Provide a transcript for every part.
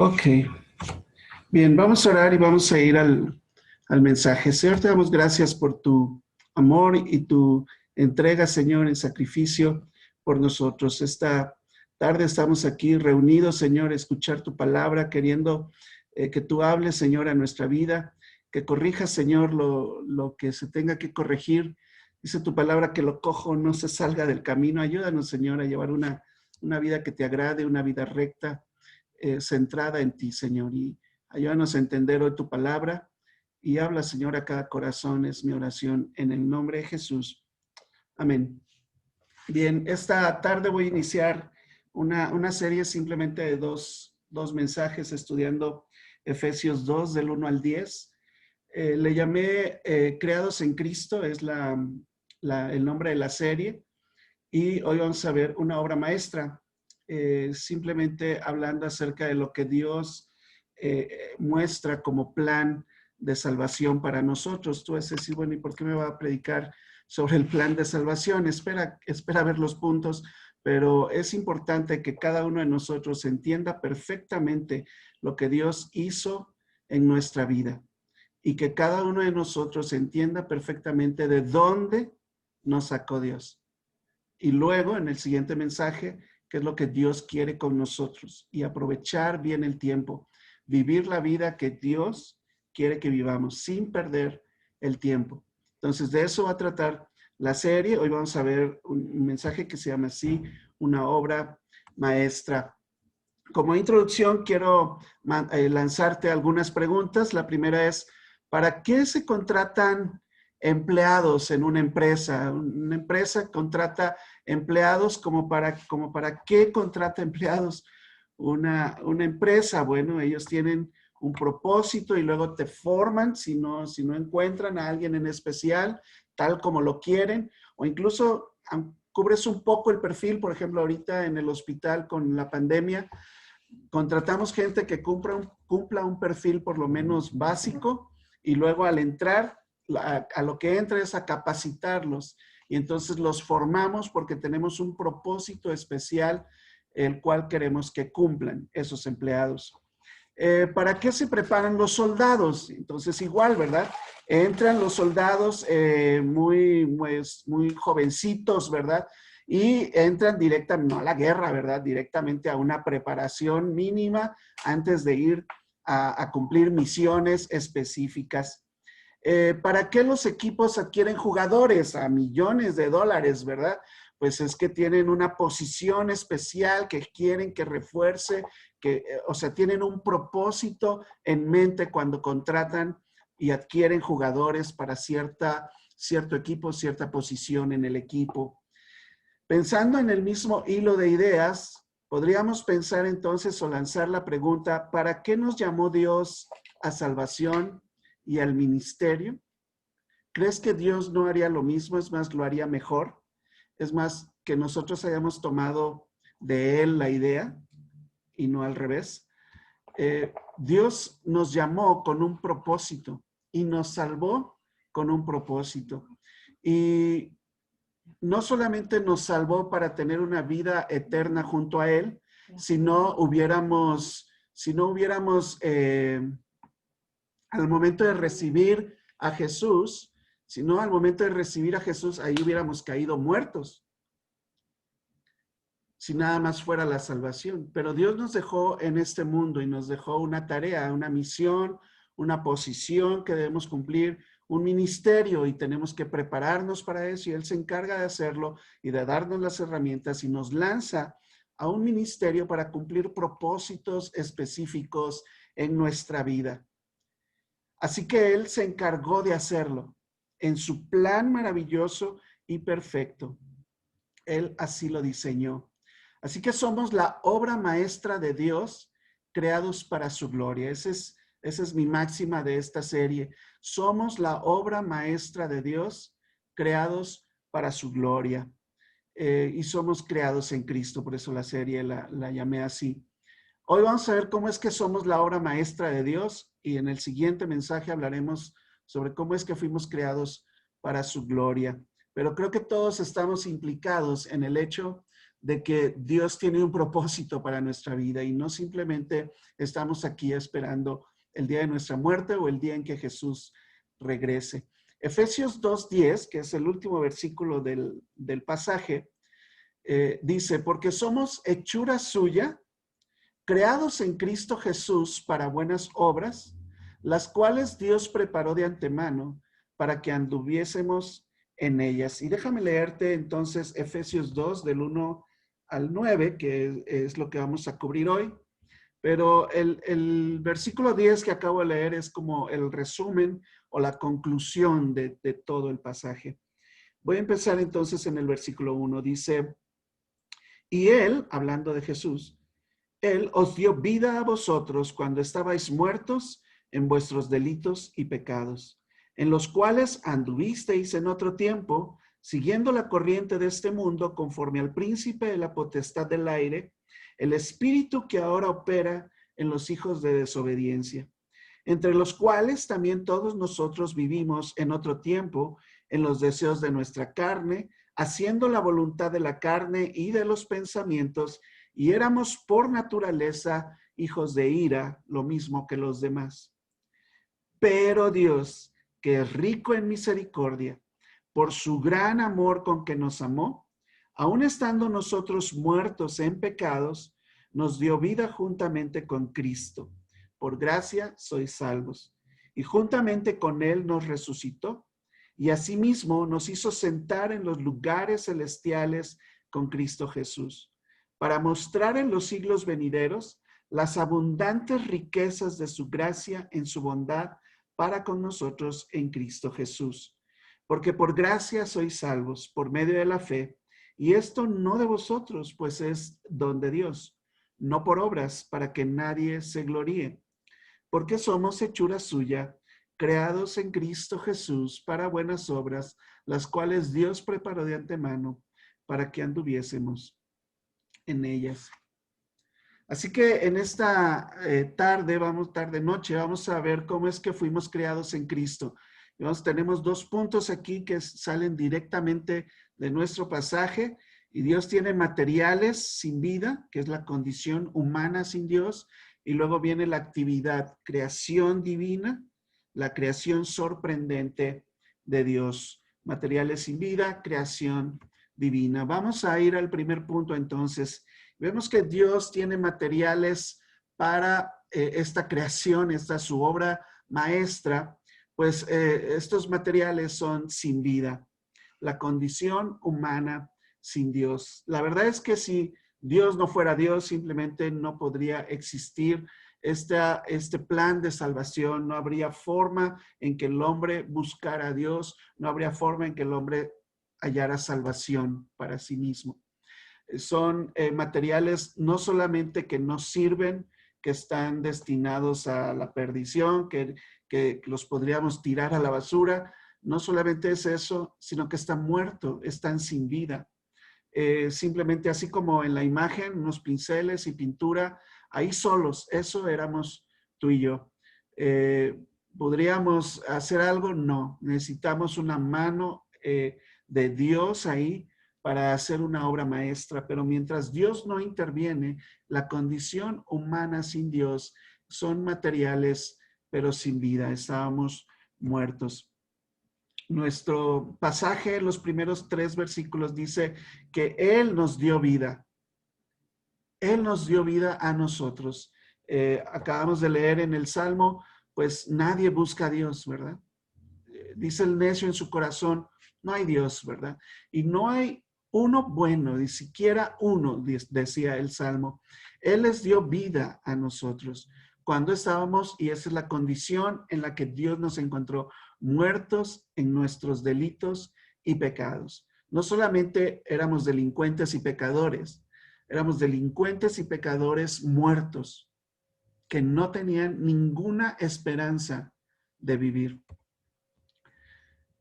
Ok, bien, vamos a orar y vamos a ir al mensaje. Señor, te damos gracias por tu amor y tu entrega, Señor, en sacrificio por nosotros. Esta tarde estamos aquí reunidos, Señor, a escuchar tu palabra, queriendo que tú hables, Señor, a nuestra vida, que corrijas, Señor, lo que se tenga que corregir. Dice tu palabra que lo cojo no se salga del camino. Ayúdanos, Señor, a llevar una vida que te agrade, una vida recta, centrada en ti, Señor. Y ayúdanos a entender hoy tu palabra y habla, Señor, a cada corazón. Es mi oración en el nombre de Jesús. Amén. Bien, esta tarde voy a iniciar una serie simplemente de dos mensajes estudiando Efesios 2 del 1 al 10. Le llamé Creados en Cristo, es el nombre de la serie. Y hoy vamos a ver una obra maestra, simplemente hablando acerca de lo que Dios muestra como plan de salvación para nosotros. Tú vas a decir, bueno, ¿y por qué me va a predicar sobre el plan de salvación? Espera ver los puntos, pero es importante que cada uno de nosotros entienda perfectamente lo que Dios hizo en nuestra vida y que cada uno de nosotros entienda perfectamente de dónde nos sacó Dios. Y luego, en el siguiente mensaje, qué es lo que Dios quiere con nosotros y aprovechar bien el tiempo, vivir la vida que Dios quiere que vivamos sin perder el tiempo. Entonces, de eso va a tratar la serie. Hoy vamos a ver un mensaje que se llama así, una obra maestra. Como introducción, quiero lanzarte algunas preguntas. La primera es, ¿para qué se contratan empleados en una empresa? Una empresa contrata empleados como para qué contrata empleados una empresa. Bueno, ellos tienen un propósito y luego te forman si no encuentran a alguien en especial, tal como lo quieren, o incluso cubres un poco el perfil. Por ejemplo, ahorita en el hospital con la pandemia, contratamos gente que cumpla un perfil por lo menos básico y luego al entrar, a lo que entra es a capacitarlos y entonces los formamos porque tenemos un propósito especial el cual queremos que cumplan esos empleados. ¿Para qué se preparan los soldados? Entonces igual, ¿verdad? Entran los soldados muy jovencitos, ¿verdad? Y entran directamente, no a la guerra, ¿verdad? Directamente a una preparación mínima antes de ir a cumplir misiones específicas. ¿Para qué los equipos adquieren jugadores a millones de dólares, verdad? Pues es que tienen una posición especial que quieren que refuerce, o sea, tienen un propósito en mente cuando contratan y adquieren jugadores para cierto equipo, cierta posición en el equipo. Pensando en el mismo hilo de ideas, podríamos pensar entonces o lanzar la pregunta, ¿para qué nos llamó Dios a salvación y al ministerio? ¿Crees que Dios no haría lo mismo? Es más, lo haría mejor. Es más, que nosotros hayamos tomado de Él la idea y no al revés. Dios nos llamó con un propósito y nos salvó con un propósito. Y no solamente nos salvó para tener una vida eterna junto a Él, si no hubiéramos al momento de recibir a Jesús, si no al momento de recibir a Jesús, ahí hubiéramos caído muertos, si nada más fuera la salvación. Pero Dios nos dejó en este mundo y nos dejó una tarea, una misión, una posición que debemos cumplir, un ministerio y tenemos que prepararnos para eso y Él se encarga de hacerlo y de darnos las herramientas y nos lanza a un ministerio para cumplir propósitos específicos en nuestra vida. Así que Él se encargó de hacerlo en su plan maravilloso y perfecto. Él así lo diseñó. Así que somos la obra maestra de Dios, creados para su gloria. Esa es mi máxima de esta serie. Somos la obra maestra de Dios, creados para su gloria. Y somos creados en Cristo, por eso la serie la llamé así. Hoy vamos a ver cómo es que somos la obra maestra de Dios y en el siguiente mensaje hablaremos sobre cómo es que fuimos creados para su gloria. Pero creo que todos estamos implicados en el hecho de que Dios tiene un propósito para nuestra vida y no simplemente estamos aquí esperando el día de nuestra muerte o el día en que Jesús regrese. Efesios 2:10, que es el último versículo del pasaje, dice, porque somos hechura suya, creados en Cristo Jesús para buenas obras, las cuales Dios preparó de antemano para que anduviésemos en ellas. Y déjame leerte entonces Efesios 2 del 1 al 9, que es lo que vamos a cubrir hoy. Pero el versículo 10 que acabo de leer es como el resumen o la conclusión de todo el pasaje. Voy a empezar entonces en el versículo 1. Dice, y Él, hablando de Jesús, Él os dio vida a vosotros cuando estabais muertos en vuestros delitos y pecados, en los cuales anduvisteis en otro tiempo, siguiendo la corriente de este mundo, conforme al príncipe de la potestad del aire, el espíritu que ahora opera en los hijos de desobediencia, entre los cuales también todos nosotros vivimos en otro tiempo, en los deseos de nuestra carne, haciendo la voluntad de la carne y de los pensamientos, y éramos por naturaleza hijos de ira, lo mismo que los demás. Pero Dios, que es rico en misericordia, por su gran amor con que nos amó, aun estando nosotros muertos en pecados, nos dio vida juntamente con Cristo. Por gracia sois salvos. Y juntamente con Él nos resucitó, y asimismo nos hizo sentar en los lugares celestiales con Cristo Jesús, para mostrar en los siglos venideros las abundantes riquezas de su gracia en su bondad para con nosotros en Cristo Jesús. Porque por gracia sois salvos por medio de la fe, y esto no de vosotros, pues es don de Dios, no por obras, para que nadie se gloríe. Porque somos hechura suya, creados en Cristo Jesús para buenas obras, las cuales Dios preparó de antemano para que anduviésemos en ellas. Así que en esta tarde-noche, vamos a ver cómo es que fuimos creados en Cristo. Tenemos dos puntos aquí que salen directamente de nuestro pasaje. Y Dios tiene materiales sin vida, que es la condición humana sin Dios. Y luego viene la actividad, creación divina, la creación sorprendente de Dios. Materiales sin vida, creación divina. Vamos a ir al primer punto entonces. Vemos que Dios tiene materiales para esta creación, esta es su obra maestra, pues estos materiales son sin vida, la condición humana sin Dios. La verdad es que si Dios no fuera Dios, simplemente no podría existir este plan de salvación, no habría forma en que el hombre buscara a Dios, no habría forma en que el hombre hallara salvación para sí mismo. Son materiales no solamente que no sirven, que están destinados a la perdición, que los podríamos tirar a la basura. No solamente es eso, sino que están muertos, están sin vida. Simplemente así como en la imagen, unos pinceles y pintura, ahí solos, eso éramos tú y yo. ¿Podríamos hacer algo? No, necesitamos una mano de Dios ahí para hacer una obra maestra, pero mientras Dios no interviene, la condición humana sin Dios son materiales, pero sin vida, estábamos muertos. Nuestro pasaje, los primeros 3 versículos, dice que Él nos dio vida. Él nos dio vida a nosotros. Acabamos de leer en el Salmo, pues nadie busca a Dios, ¿verdad? Dice el necio en su corazón, no hay Dios, ¿verdad? Y no hay uno bueno, ni siquiera uno, decía el Salmo. Él les dio vida a nosotros cuando estábamos, y esa es la condición en la que Dios nos encontró, muertos en nuestros delitos y pecados. No solamente éramos delincuentes y pecadores, éramos delincuentes y pecadores muertos que no tenían ninguna esperanza de vivir.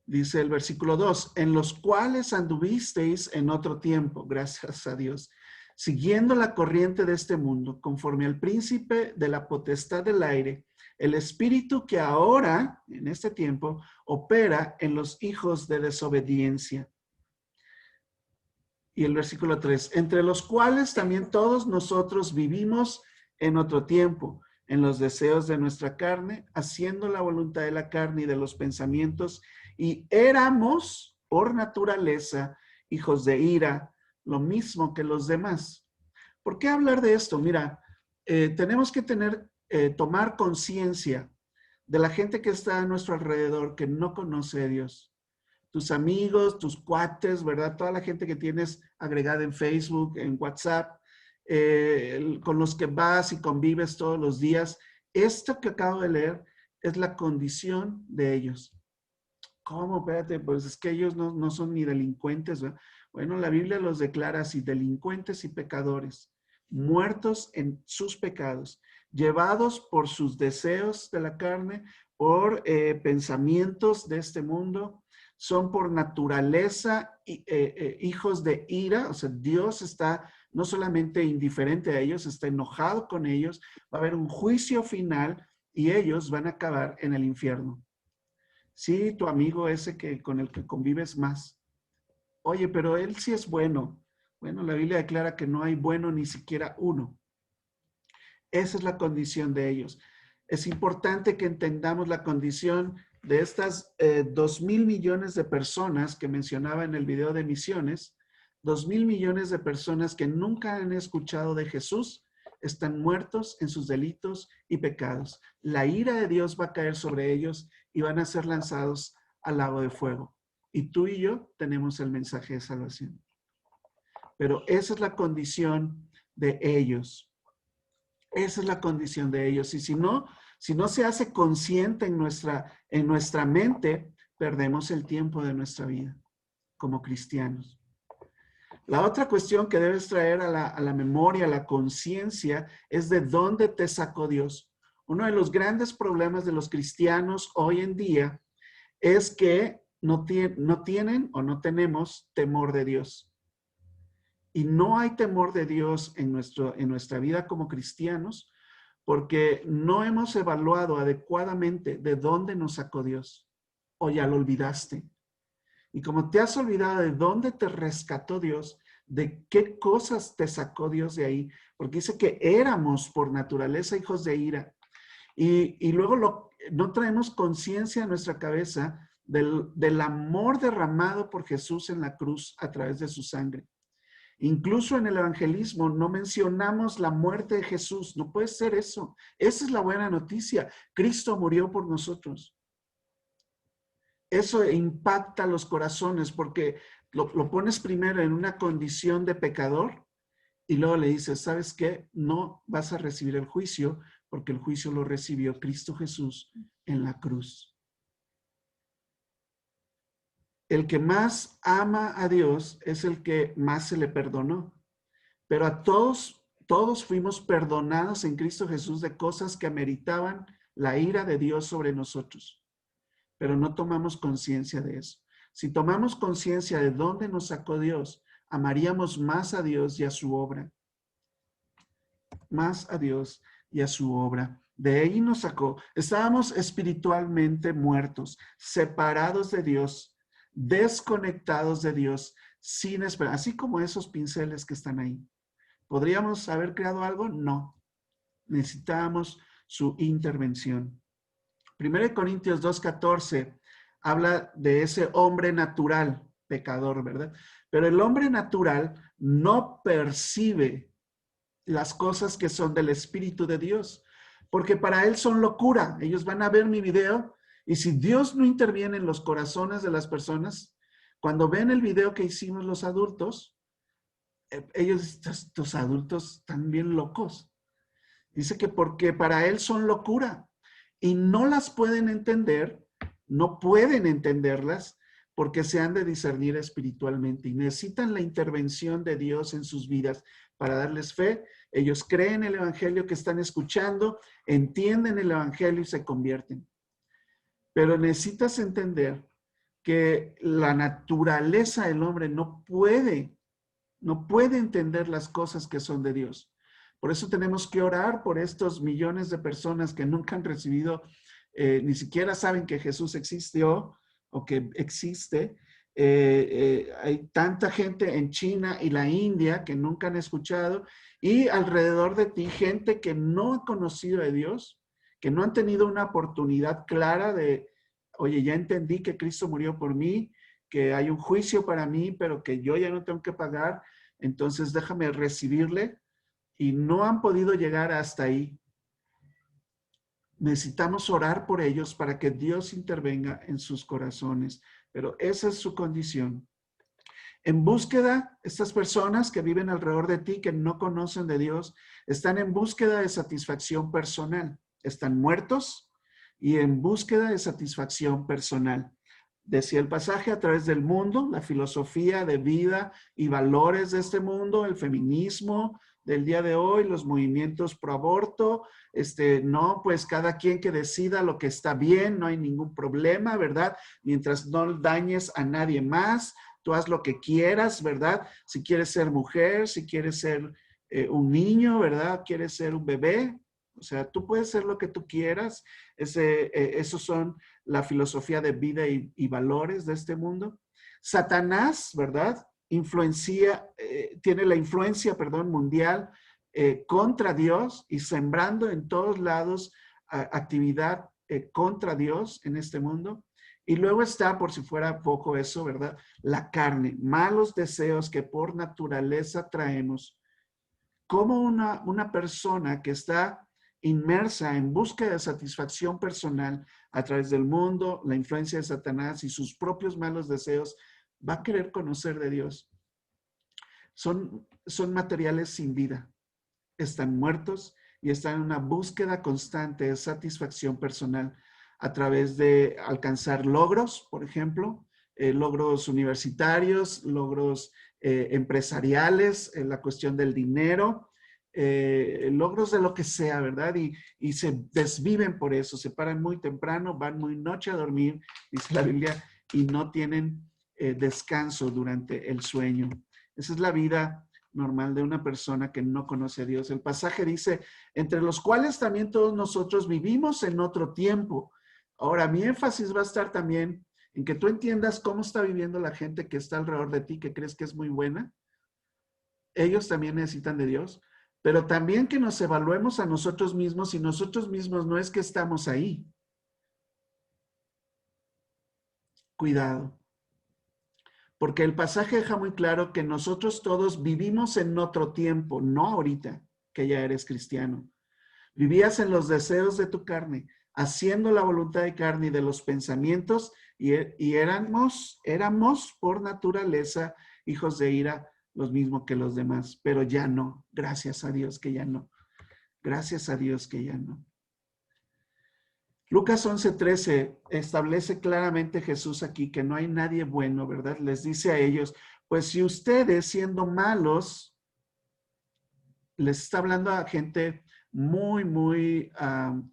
Dice el versículo 2, en los cuales anduvisteis en otro tiempo, gracias a Dios, siguiendo la corriente de este mundo, conforme al príncipe de la potestad del aire, el espíritu que ahora, en este tiempo, opera en los hijos de desobediencia. Y el versículo 3, entre los cuales también todos nosotros vivimos en otro tiempo, en los deseos de nuestra carne, haciendo la voluntad de la carne y de los pensamientos, y éramos por naturaleza hijos de ira, lo mismo que los demás. ¿Por qué hablar de esto? Mira, tenemos que tomar conciencia de la gente que está a nuestro alrededor, que no conoce a Dios. Tus amigos, tus cuates, ¿verdad? Toda la gente que tienes agregada en Facebook, en WhatsApp, con los que vas y convives todos los días. Esto que acabo de leer es la condición de ellos. ¿Cómo? Espérate, pues es que ellos no son ni delincuentes, ¿verdad? Bueno, la Biblia los declara así, delincuentes y pecadores, muertos en sus pecados, llevados por sus deseos de la carne, por pensamientos de este mundo, son por naturaleza hijos de ira, o sea, Dios está no solamente indiferente a ellos, está enojado con ellos, va a haber un juicio final y ellos van a acabar en el infierno. Sí, tu amigo ese con el que convives más. Oye, pero él sí es bueno. Bueno, la Biblia declara que no hay bueno ni siquiera uno. Esa es la condición de ellos. Es importante que entendamos la condición de estas 2,000 millones de personas que mencionaba en el video de misiones. 2,000 millones de personas que nunca han escuchado de Jesús están muertos en sus delitos y pecados. La ira de Dios va a caer sobre ellos y van a ser lanzados al lago de fuego. Y tú y yo tenemos el mensaje de salvación. Pero esa es la condición de ellos. Esa es la condición de ellos. Y si no se hace consciente en nuestra mente, perdemos el tiempo de nuestra vida como cristianos. La otra cuestión que debes traer a la memoria, a la conciencia, es de dónde te sacó Dios. Uno de los grandes problemas de los cristianos hoy en día es que no tienen o no tenemos temor de Dios. Y no hay temor de Dios en nuestra vida como cristianos porque no hemos evaluado adecuadamente de dónde nos sacó Dios. O ya lo olvidaste. Y como te has olvidado de dónde te rescató Dios, de qué cosas te sacó Dios de ahí, porque dice que éramos por naturaleza hijos de ira. Y luego no traemos conciencia en nuestra cabeza del amor derramado por Jesús en la cruz a través de su sangre. Incluso en el evangelismo no mencionamos la muerte de Jesús. No puede ser eso. Esa es la buena noticia. Cristo murió por nosotros. Eso impacta los corazones porque lo pones primero en una condición de pecador y luego le dices, ¿sabes qué? No vas a recibir el juicio porque el juicio lo recibió Cristo Jesús en la cruz. El que más ama a Dios es el que más se le perdonó. Pero a todos fuimos perdonados en Cristo Jesús de cosas que ameritaban la ira de Dios sobre nosotros. Pero no tomamos conciencia de eso. Si tomamos conciencia de dónde nos sacó Dios, amaríamos más a Dios y a su obra. Más a Dios y a su obra. De ahí nos sacó. Estábamos espiritualmente muertos, separados de Dios, desconectados de Dios, sin esperanza, así como esos pinceles que están ahí. ¿Podríamos haber creado algo? No. Necesitábamos su intervención. 1 Corintios 2:14 habla de ese hombre natural, pecador, ¿verdad? Pero el hombre natural no percibe las cosas que son del Espíritu de Dios, porque para él son locura. Ellos van a ver mi video y si Dios no interviene en los corazones de las personas, cuando ven el video que hicimos los adultos, ellos, estos adultos están bien locos. Dice que porque para él son locura y no las pueden entender, no pueden entenderlas porque se han de discernir espiritualmente y necesitan la intervención de Dios en sus vidas para darles fe. Ellos creen el evangelio que están escuchando, entienden el evangelio y se convierten. Pero necesitas entender que la naturaleza del hombre no puede entender las cosas que son de Dios. Por eso tenemos que orar por estos millones de personas que nunca han recibido, ni siquiera saben que Jesús existió o que existe, Hay tanta gente en China y la India que nunca han escuchado, y alrededor de ti gente que no ha conocido a Dios, que no han tenido una oportunidad clara de, oye, ya entendí que Cristo murió por mí, que hay un juicio para mí, pero que yo ya no tengo que pagar, entonces déjame recibirle, y no han podido llegar hasta ahí. Necesitamos orar por ellos para que Dios intervenga en sus corazones, pero esa es su condición. En búsqueda, estas personas que viven alrededor de ti, que no conocen de Dios, están en búsqueda de satisfacción personal. Están muertos y en búsqueda de satisfacción personal. Decía el pasaje, a través del mundo, la filosofía de vida y valores de este mundo, el feminismo del día de hoy, los movimientos pro aborto, no, pues cada quien que decida lo que está bien, no hay ningún problema, ¿verdad? Mientras no dañes a nadie más, tú haz lo que quieras, ¿verdad? Si quieres ser mujer, si quieres ser un niño, ¿verdad? Quieres ser un bebé, o sea, tú puedes ser lo que tú quieras. Esos son la filosofía de vida y valores de este mundo. Satanás, ¿verdad? Tiene la influencia, perdón, mundial contra Dios y sembrando en todos lados actividad contra Dios en este mundo. Y luego está, por si fuera poco eso, ¿verdad? La carne, malos deseos que por naturaleza traemos. Como una persona que está inmersa en búsqueda de satisfacción personal a través del mundo, la influencia de Satanás y sus propios malos deseos, va a querer conocer de Dios. Son materiales sin vida, están muertos y están en una búsqueda constante de satisfacción personal a través de alcanzar logros, por ejemplo, logros universitarios, logros empresariales, la cuestión del dinero, logros de lo que sea, ¿verdad? Y se desviven por eso, se paran muy temprano, van muy noche a dormir, dice la Biblia, y no tienen descanso durante el sueño. Esa es la vida normal de una persona que no conoce a Dios. El pasaje dice, entre los cuales también todos nosotros vivimos en otro tiempo. Ahora, mi énfasis va a estar también en que tú entiendas cómo está viviendo la gente que está alrededor de ti, que crees que es muy buena. Ellos también necesitan de Dios, pero también que nos evaluemos a nosotros mismos y nosotros mismos no es que estamos ahí. Cuidado. Porque el pasaje deja muy claro que nosotros todos vivimos en otro tiempo, no ahorita que ya eres cristiano. Vivías en los deseos de tu carne, haciendo la voluntad de carne y de los pensamientos, y éramos por naturaleza hijos de ira, los mismos que los demás, pero ya no, gracias a Dios que ya no, gracias a Dios que ya no. Lucas 11:13 establece claramente Jesús aquí que no hay nadie bueno, ¿verdad? Les dice a ellos, pues si ustedes siendo malos, les está hablando a gente muy, muy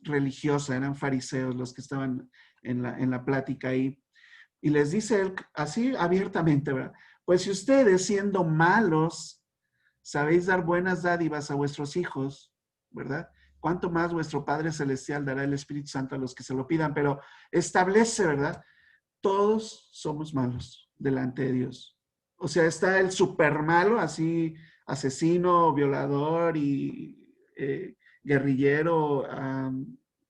religiosa, eran fariseos los que estaban en la plática ahí, y les dice él así abiertamente, ¿verdad? Pues si ustedes siendo malos, sabéis dar buenas dádivas a vuestros hijos, ¿verdad? Cuánto más vuestro Padre Celestial dará el Espíritu Santo a los que se lo pidan, pero establece, ¿verdad? Todos somos malos delante de Dios. O sea, está el super malo, así asesino, violador y guerrillero,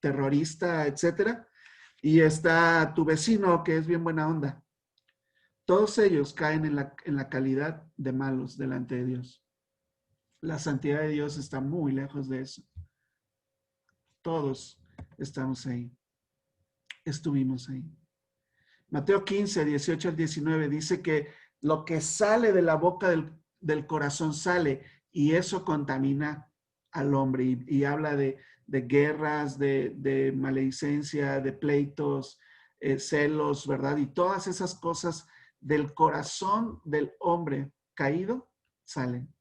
terrorista, etcétera. Y está tu vecino que es bien buena onda. Todos ellos caen en la calidad de malos delante de Dios. La santidad de Dios está muy lejos de eso. Todos estamos ahí. Estuvimos ahí. Mateo 15, 18 al 19 dice que lo que sale de la boca del corazón sale y eso contamina al hombre y habla de guerras, de maledicencia, de pleitos, celos, ¿verdad? Y todas esas cosas del corazón del hombre caído salen.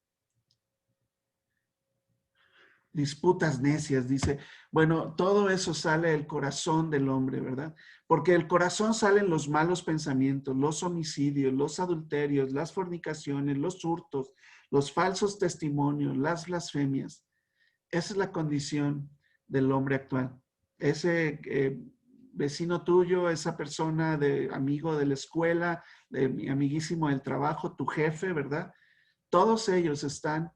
Disputas necias, dice, bueno, todo eso sale del corazón del hombre, ¿verdad? Porque del corazón salen los malos pensamientos, los homicidios, los adulterios, las fornicaciones, los hurtos, los falsos testimonios, las blasfemias. Esa es la condición del hombre actual. Ese vecino tuyo, esa persona de amigo de la escuela, de mi amiguísimo del trabajo, tu jefe, ¿verdad? Todos ellos están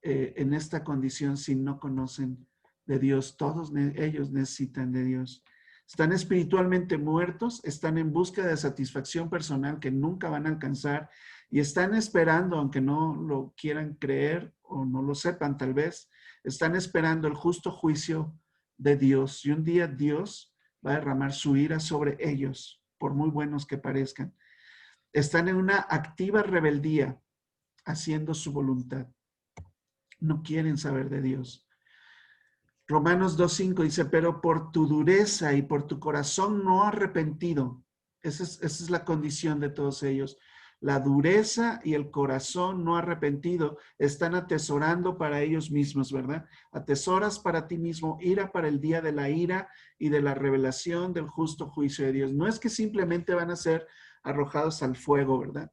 en esta condición si no conocen de Dios. Todos ellos necesitan de Dios. Están espiritualmente muertos, están en busca de satisfacción personal que nunca van a alcanzar y están esperando, aunque no lo quieran creer o no lo sepan tal vez, están esperando el justo juicio de Dios. Y un día Dios va a derramar su ira sobre ellos, por muy buenos que parezcan. Están en una activa rebeldía, haciendo su voluntad. No quieren saber de Dios. Romanos 2:5 dice, pero por tu dureza y por tu corazón no arrepentido. Esa es la condición de todos ellos. La dureza y el corazón no arrepentido están atesorando para ellos mismos, ¿verdad? Atesoras para ti mismo ira para el día de la ira y de la revelación del justo juicio de Dios. No es que simplemente van a ser arrojados al fuego, ¿verdad?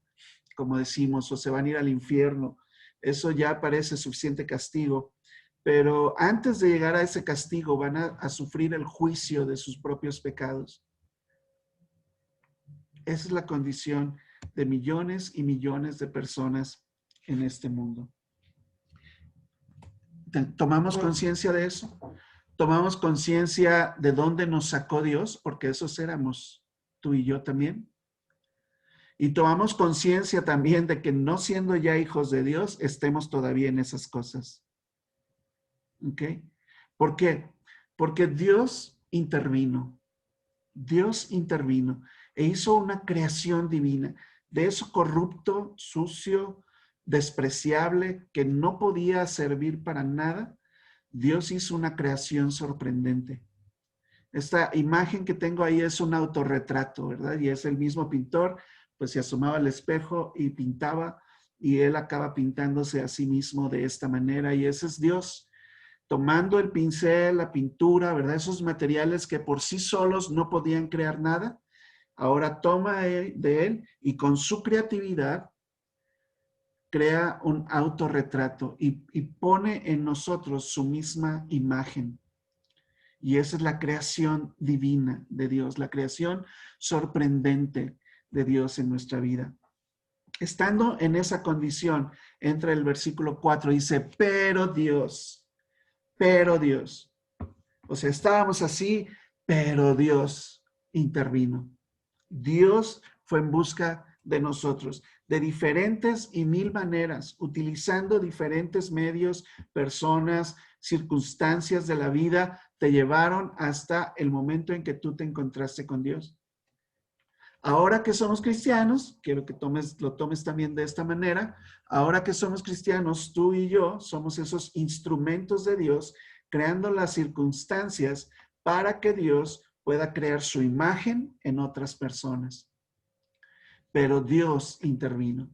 Como decimos, o se van a ir al infierno. Eso ya parece suficiente castigo. Pero antes de llegar a ese castigo van a sufrir el juicio de sus propios pecados. Esa es la condición de millones y millones de personas en este mundo. ¿Tomamos conciencia de eso? ¿Tomamos conciencia de dónde nos sacó Dios? Porque esos éramos tú y yo también. Y tomamos conciencia también de que no siendo ya hijos de Dios, estemos todavía en esas cosas. ¿Ok? ¿Por qué? Porque Dios intervino. Dios intervino e hizo una creación divina de eso corrupto, sucio, despreciable, que no podía servir para nada. Dios hizo una creación sorprendente. Esta imagen que tengo ahí es un autorretrato, ¿verdad? Y es el mismo pintor, pues se asomaba al espejo y pintaba, y él acaba pintándose a sí mismo de esta manera, y ese es Dios tomando el pincel, la pintura, ¿verdad? Esos materiales que por sí solos no podían crear nada, ahora toma de él y con su creatividad crea un autorretrato y pone en nosotros su misma imagen. Y esa es la creación divina de Dios, la creación sorprendente de Dios en nuestra vida. Estando en esa condición, entra el versículo 4, dice, pero Dios, o sea, estábamos así, pero Dios intervino. Dios fue en busca de nosotros, de diferentes y mil maneras, utilizando diferentes medios, personas, circunstancias de la vida, te llevaron hasta el momento en que tú te encontraste con Dios. Ahora que somos cristianos, quiero que lo tomes también de esta manera, ahora que somos cristianos, tú y yo somos esos instrumentos de Dios, creando las circunstancias para que Dios pueda crear su imagen en otras personas. Pero Dios intervino.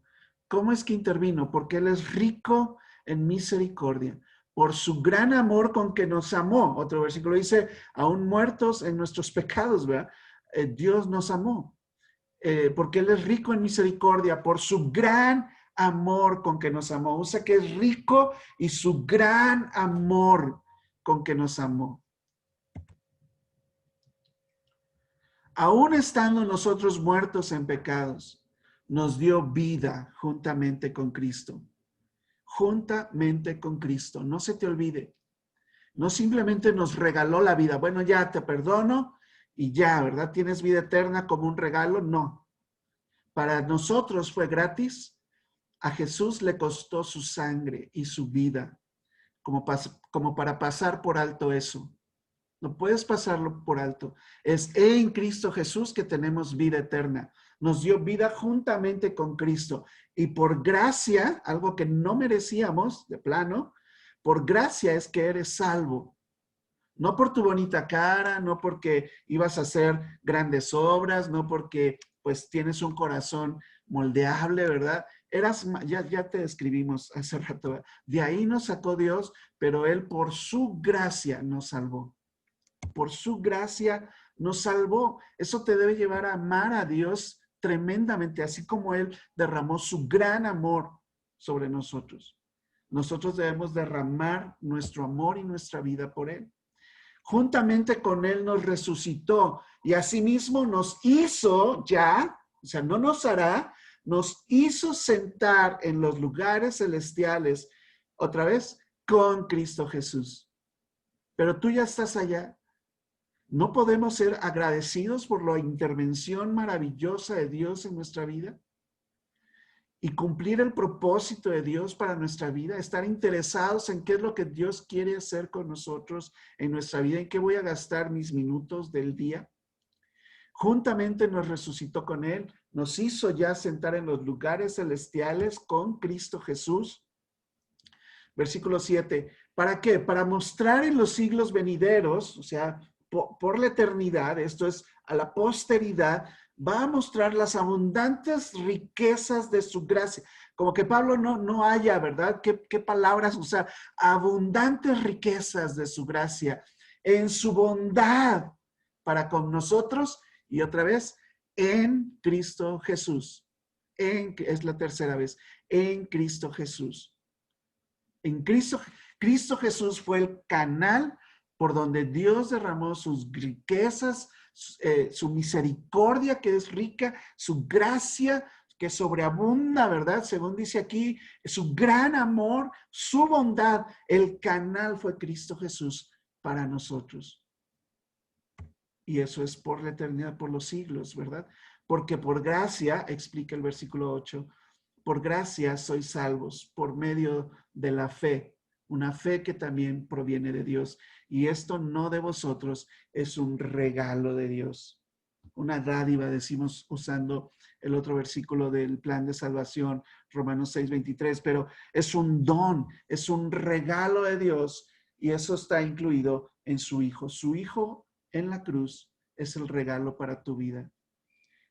¿Cómo es que intervino? Porque Él es rico en misericordia, por su gran amor con que nos amó. Otro versículo dice, aún muertos en nuestros pecados, ¿verdad? Dios nos amó. Porque Él es rico en misericordia, por su gran amor con que nos amó. O sea que es rico y su gran amor con que nos amó. Aún estando nosotros muertos en pecados, nos dio vida juntamente con Cristo. Juntamente con Cristo. No se te olvide. No simplemente nos regaló la vida. Bueno, ya te perdono y ya, ¿verdad? Tienes vida eterna como un regalo. No. Para nosotros fue gratis. A Jesús le costó su sangre y su vida, como para pasar por alto eso. No puedes pasarlo por alto. Es en Cristo Jesús que tenemos vida eterna. Nos dio vida juntamente con Cristo. Y por gracia, algo que no merecíamos de plano, por gracia es que eres salvo. No por tu bonita cara, no porque ibas a hacer grandes obras, no porque pues tienes un corazón moldeable, ¿verdad? Ya te describimos hace rato, ¿verdad? De ahí nos sacó Dios, pero Él por su gracia nos salvó. Por su gracia nos salvó. Eso te debe llevar a amar a Dios tremendamente, así como Él derramó su gran amor sobre nosotros. Nosotros debemos derramar nuestro amor y nuestra vida por Él. Juntamente con Él nos resucitó y asimismo nos hizo ya, o sea, no nos hará, nos hizo sentar en los lugares celestiales, otra vez, con Cristo Jesús. Pero tú ya estás allá. ¿No podemos ser agradecidos por la intervención maravillosa de Dios en nuestra vida? Y cumplir el propósito de Dios para nuestra vida, estar interesados en qué es lo que Dios quiere hacer con nosotros en nuestra vida, en qué voy a gastar mis minutos del día. Juntamente nos resucitó con Él, nos hizo ya sentar en los lugares celestiales con Cristo Jesús. Versículo 7, ¿para qué? Para mostrar en los siglos venideros, o sea, por la eternidad, esto es a la posteridad, va a mostrar las abundantes riquezas de su gracia. Como que Pablo no haya, ¿verdad? ¿Qué palabras usar? Abundantes riquezas de su gracia en su bondad para con nosotros y otra vez en Cristo Jesús. Es la tercera vez, en Cristo Jesús. En Cristo Jesús fue el canal por donde Dios derramó sus riquezas, su misericordia que es rica, su gracia que sobreabunda, ¿verdad? Según dice aquí, su gran amor, su bondad, el canal fue Cristo Jesús para nosotros. Y eso es por la eternidad, por los siglos, ¿verdad? Porque por gracia, explica el versículo 8, por gracia sois salvos por medio de la fe, una fe que también proviene de Dios. Y esto no de vosotros, es un regalo de Dios. Una dádiva, decimos usando el otro versículo del plan de salvación, Romanos 6:23, pero es un don, es un regalo de Dios y eso está incluido en su Hijo. Su Hijo en la cruz es el regalo para tu vida.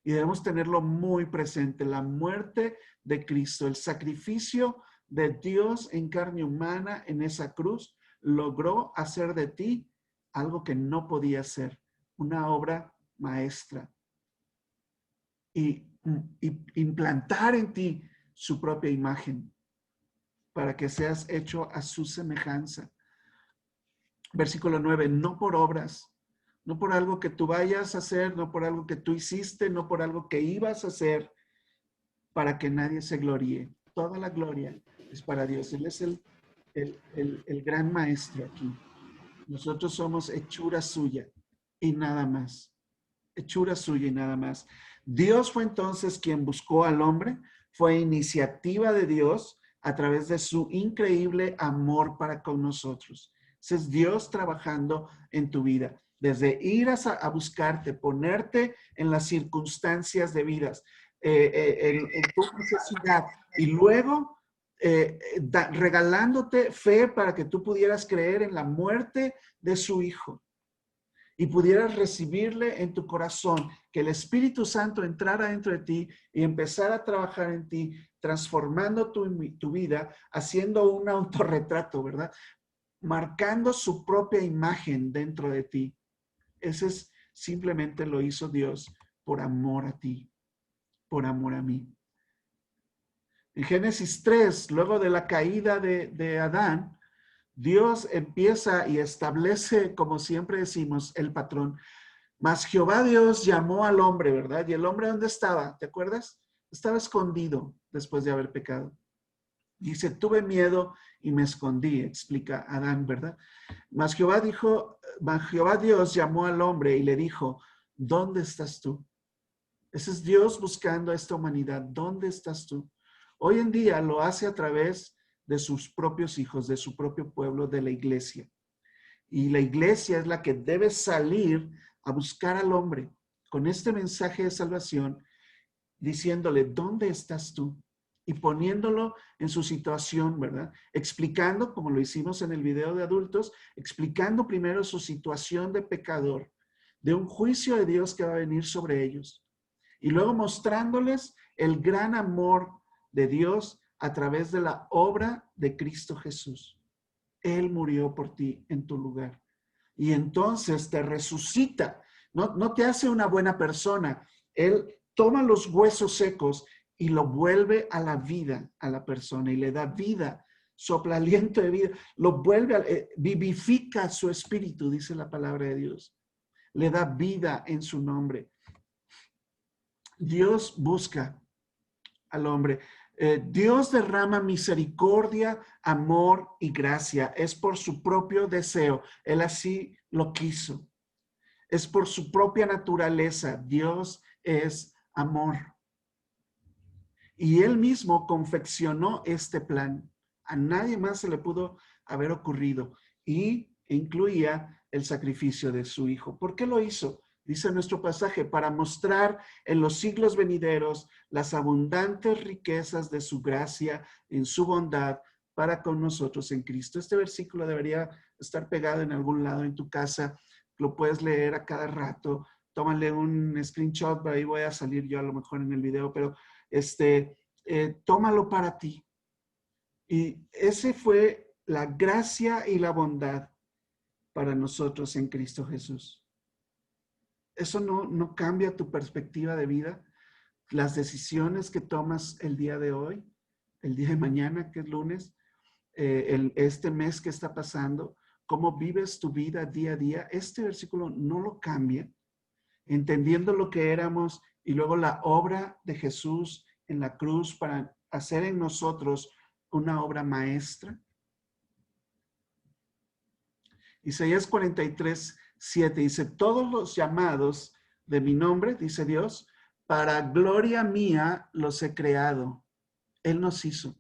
Y debemos tenerlo muy presente, la muerte de Cristo, el sacrificio de Dios en carne humana en esa cruz, logró hacer de ti algo que no podía ser, una obra maestra. Y implantar en ti su propia imagen para que seas hecho a su semejanza. Versículo 9, no por obras, no por algo que tú vayas a hacer, no por algo que tú hiciste, no por algo que ibas a hacer, para que nadie se gloríe. Toda la gloria es para Dios. Él es el gran maestro aquí. Nosotros somos hechura suya y nada más. Hechura suya y nada más. Dios fue entonces quien buscó al hombre. Fue iniciativa de Dios a través de su increíble amor para con nosotros. Ese es Dios trabajando en tu vida. Desde ir a buscarte, ponerte en las circunstancias de vidas, en tu necesidad y luego regalándote fe para que tú pudieras creer en la muerte de su Hijo y pudieras recibirle en tu corazón, que el Espíritu Santo entrara dentro de ti y empezara a trabajar en ti, transformando tu vida, haciendo un autorretrato, ¿verdad? Marcando su propia imagen dentro de ti. Ese es simplemente lo hizo Dios por amor a ti, por amor a mí. En Génesis 3, luego de la caída de Adán, Dios empieza y establece, como siempre decimos, el patrón. Mas Jehová Dios llamó al hombre, ¿verdad? ¿Y el hombre dónde estaba? ¿Te acuerdas? Estaba escondido después de haber pecado. Dice, tuve miedo y me escondí, explica Adán, ¿verdad? Mas Jehová Dios llamó al hombre y le dijo, ¿dónde estás tú? Ese es Dios buscando a esta humanidad. ¿Dónde estás tú? Hoy en día lo hace a través de sus propios hijos, de su propio pueblo, de la iglesia. Y la iglesia es la que debe salir a buscar al hombre con este mensaje de salvación, diciéndole, ¿dónde estás tú? Y poniéndolo en su situación, ¿verdad? Explicando, como lo hicimos en el video de adultos, explicando primero su situación de pecador, de un juicio de Dios que va a venir sobre ellos. Y luego mostrándoles el gran amor de Dios a través de la obra de Cristo Jesús. Él murió por ti en tu lugar. Y entonces te resucita. No te hace una buena persona. Él toma los huesos secos y lo vuelve a la vida a la persona y le da vida sopla aliento de vida, lo vuelve, vivifica su espíritu, dice la palabra de Dios. Le da vida en su nombre. Dios busca al hombre. Dios derrama misericordia, amor y gracia. Es por su propio deseo. Él así lo quiso. Es por su propia naturaleza. Dios es amor. Y él mismo confeccionó este plan. A nadie más se le pudo haber ocurrido. Y incluía el sacrificio de su hijo. ¿Por qué lo hizo? Dice nuestro pasaje, para mostrar en los siglos venideros las abundantes riquezas de su gracia en su bondad para con nosotros en Cristo. Este versículo debería estar pegado en algún lado en tu casa. Lo puedes leer a cada rato. Tómale un screenshot, ahí voy a salir yo a lo mejor en el video, pero tómalo para ti. Y ese fue la gracia y la bondad para nosotros en Cristo Jesús. Eso no cambia tu perspectiva de vida. Las decisiones que tomas el día de hoy, el día de mañana, que es lunes, este mes que está pasando, cómo vives tu vida día a día, este versículo no lo cambia. Entendiendo lo que éramos y luego la obra de Jesús en la cruz para hacer en nosotros una obra maestra. Isaías 43:7 dice, todos los llamados de mi nombre, dice Dios, para gloria mía los he creado. Él nos hizo.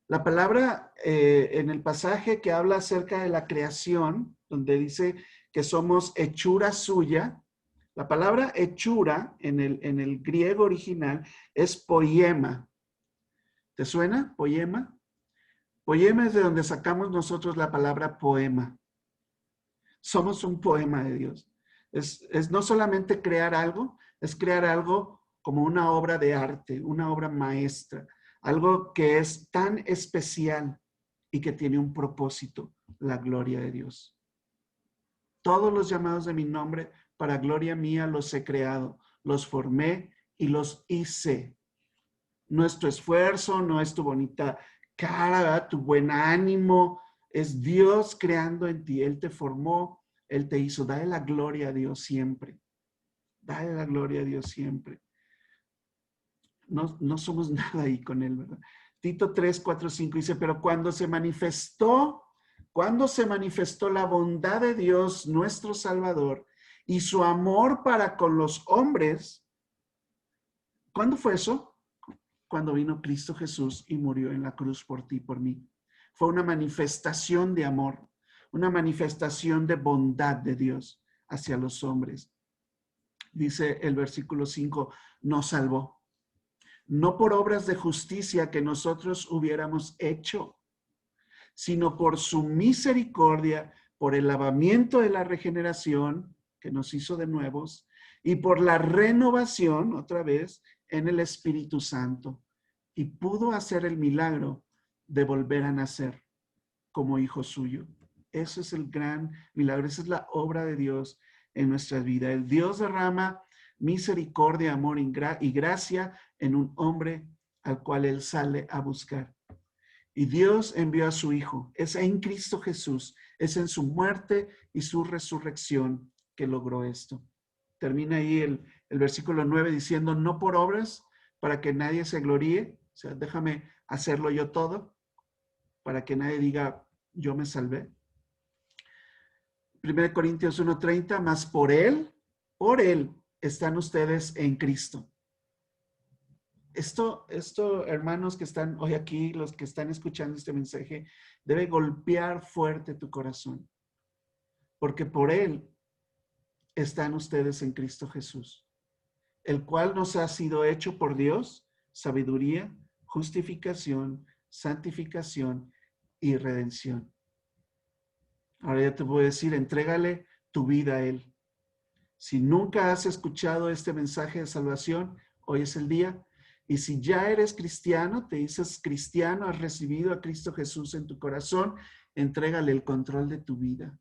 La palabra en el pasaje que habla acerca de la creación, donde dice que somos hechura suya, la palabra hechura en el griego original es poiema. ¿Te suena? Poiema. Poiema es de donde sacamos nosotros la palabra poema. Somos un poema de Dios. Es no solamente crear algo, es crear algo como una obra de arte, una obra maestra, algo que es tan especial y que tiene un propósito, la gloria de Dios. Todos los llamados de mi nombre, para gloria mía los he creado, los formé y los hice. Nuestro esfuerzo no es tu bonita cara, tu buen ánimo, es Dios creando en ti. Él te formó, Él te hizo. Dale la gloria a Dios siempre. Dale la gloria a Dios siempre. No somos nada ahí con Él, ¿verdad? Tito 3:4-5 dice, pero cuando se manifestó la bondad de Dios, nuestro Salvador, y su amor para con los hombres, ¿cuándo fue eso? Cuando vino Cristo Jesús y murió en la cruz por ti y por mí. Fue una manifestación de amor, una manifestación de bondad de Dios hacia los hombres. Dice el versículo 5, nos salvó. No por obras de justicia que nosotros hubiéramos hecho, sino por su misericordia, por el lavamiento de la regeneración que nos hizo de nuevos y por la renovación, otra vez, en el Espíritu Santo. Y pudo hacer el milagro de volver a nacer como hijo suyo. Eso es el gran milagro, esa es la obra de Dios en nuestra vida. El Dios derrama misericordia, amor y gracia en un hombre al cual Él sale a buscar. Y Dios envió a su Hijo. Es en Cristo Jesús, es en su muerte y su resurrección que logró esto. Termina ahí el versículo 9 diciendo, no por obras, para que nadie se gloríe. O sea, déjame hacerlo yo todo, para que nadie diga, yo me salvé. 1 Corintios 1:30, más por Él están ustedes en Cristo. Esto, hermanos que están hoy aquí, los que están escuchando este mensaje, debe golpear fuerte tu corazón. Porque por Él están ustedes en Cristo Jesús, el cual nos ha sido hecho por Dios, sabiduría, justificación, santificación y redención. Ahora ya te voy a decir, entrégale tu vida a Él. Si nunca has escuchado este mensaje de salvación, hoy es el día. Y si ya eres cristiano, te dices cristiano, has recibido a Cristo Jesús en tu corazón, entrégale el control de tu vida.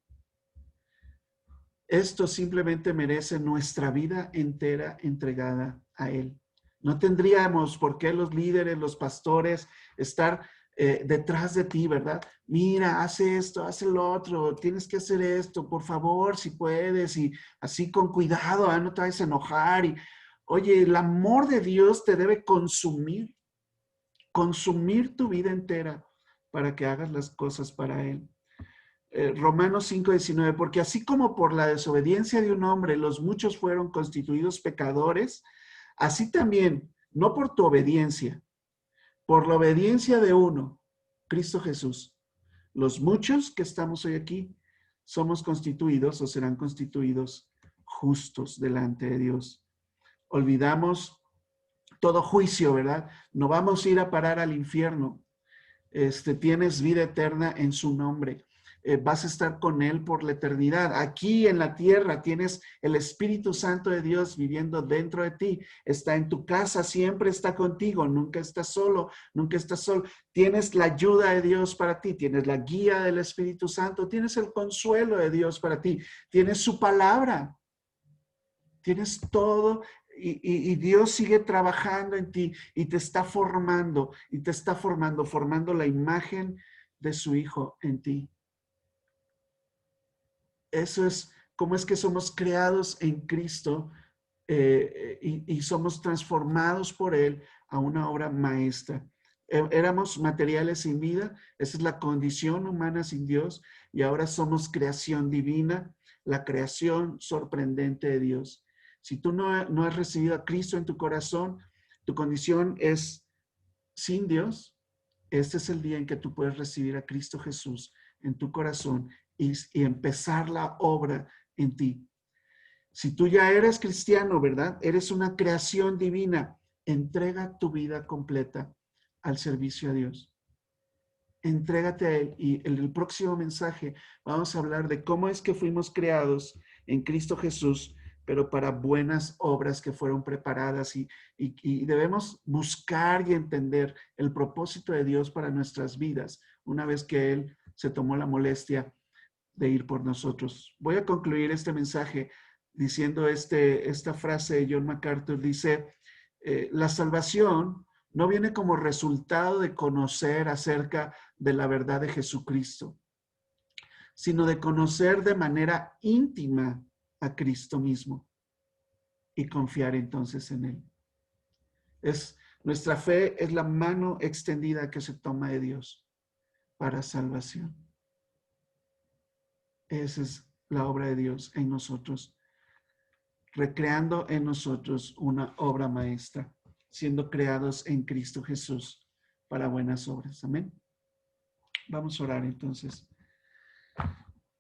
Esto simplemente merece nuestra vida entera entregada a Él. No tendríamos por qué los líderes, los pastores, estar detrás de ti, ¿verdad? Mira, hace esto, hace lo otro, tienes que hacer esto, por favor, si puedes, y así con cuidado, no te vayas a enojar. Y, oye, el amor de Dios te debe consumir tu vida entera para que hagas las cosas para Él. Romanos 5:19, porque así como por la desobediencia de un hombre los muchos fueron constituidos pecadores, así también, no por tu obediencia, por la obediencia de uno, Cristo Jesús, los muchos que estamos hoy aquí somos constituidos o serán constituidos justos delante de Dios. Olvidamos todo juicio, ¿verdad? No vamos a ir a parar al infierno. Tienes vida eterna en su nombre. Vas a estar con Él por la eternidad. Aquí en la tierra tienes el Espíritu Santo de Dios viviendo dentro de ti. Está en tu casa, siempre está contigo. Nunca estás solo, nunca estás solo. Tienes la ayuda de Dios para ti. Tienes la guía del Espíritu Santo. Tienes el consuelo de Dios para ti. Tienes su palabra. Tienes todo. Y Dios sigue trabajando en ti y te está formando formando la imagen de su Hijo en ti. Eso es cómo es que somos creados en Cristo y somos transformados por Él a una obra maestra. Éramos materiales sin vida, esa es la condición humana sin Dios, y ahora somos creación divina, la creación sorprendente de Dios. Si tú no has recibido a Cristo en tu corazón, tu condición es sin Dios. Este es el día en que tú puedes recibir a Cristo Jesús en tu corazón y empezar la obra en ti. Si tú ya eres cristiano, ¿verdad? Eres una creación divina. Entrega tu vida completa al servicio a Dios. Entrégate a Él. Y en el próximo mensaje vamos a hablar de cómo es que fuimos creados en Cristo Jesús, pero para buenas obras que fueron preparadas y debemos buscar y entender el propósito de Dios para nuestras vidas una vez que Él se tomó la molestia de ir por nosotros. Voy a concluir este mensaje diciendo esta frase de John MacArthur. Dice, la salvación no viene como resultado de conocer acerca de la verdad de Jesucristo, sino de conocer de manera íntima a Cristo mismo y confiar entonces en Él. Nuestra fe es la mano extendida que se toma de Dios para salvación. Esa es la obra de Dios en nosotros, recreando en nosotros una obra maestra, siendo creados en Cristo Jesús para buenas obras. Amén. Vamos a orar entonces.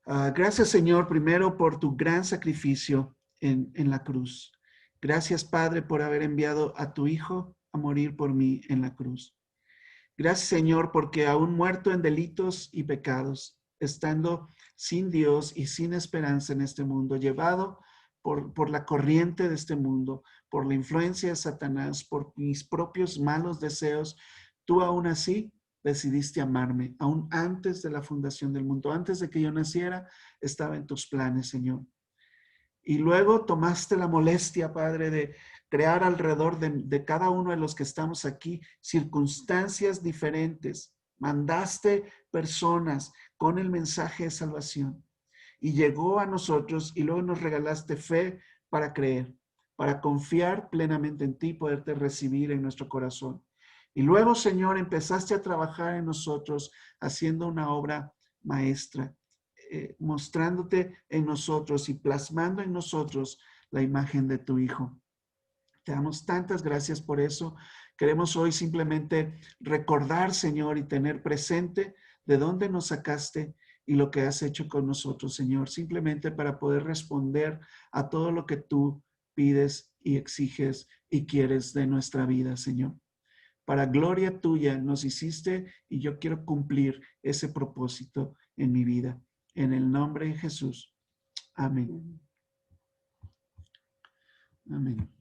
Gracias, Señor, primero por tu gran sacrificio en la cruz. Gracias, Padre, por haber enviado a tu Hijo a morir por mí en la cruz. Gracias, Señor, porque aún muerto en delitos y pecados, estando sin Dios y sin esperanza en este mundo, llevado por la corriente de este mundo, por la influencia de Satanás, por mis propios malos deseos, tú aún así decidiste amarme, aún antes de la fundación del mundo, antes de que yo naciera, estaba en tus planes, Señor. Y luego tomaste la molestia, Padre, de crear alrededor de cada uno de los que estamos aquí circunstancias diferentes. Mandaste personas con el mensaje de salvación y llegó a nosotros y luego nos regalaste fe para creer, para confiar plenamente en ti, poderte recibir en nuestro corazón. Y luego, Señor, empezaste a trabajar en nosotros haciendo una obra maestra. Mostrándote en nosotros y plasmando en nosotros la imagen de tu Hijo. Te damos tantas gracias por eso. Queremos hoy simplemente recordar, Señor, y tener presente de dónde nos sacaste y lo que has hecho con nosotros, Señor, simplemente para poder responder a todo lo que tú pides y exiges y quieres de nuestra vida, Señor. Para gloria tuya nos hiciste y yo quiero cumplir ese propósito en mi vida. En el nombre de Jesús. Amén. Amén.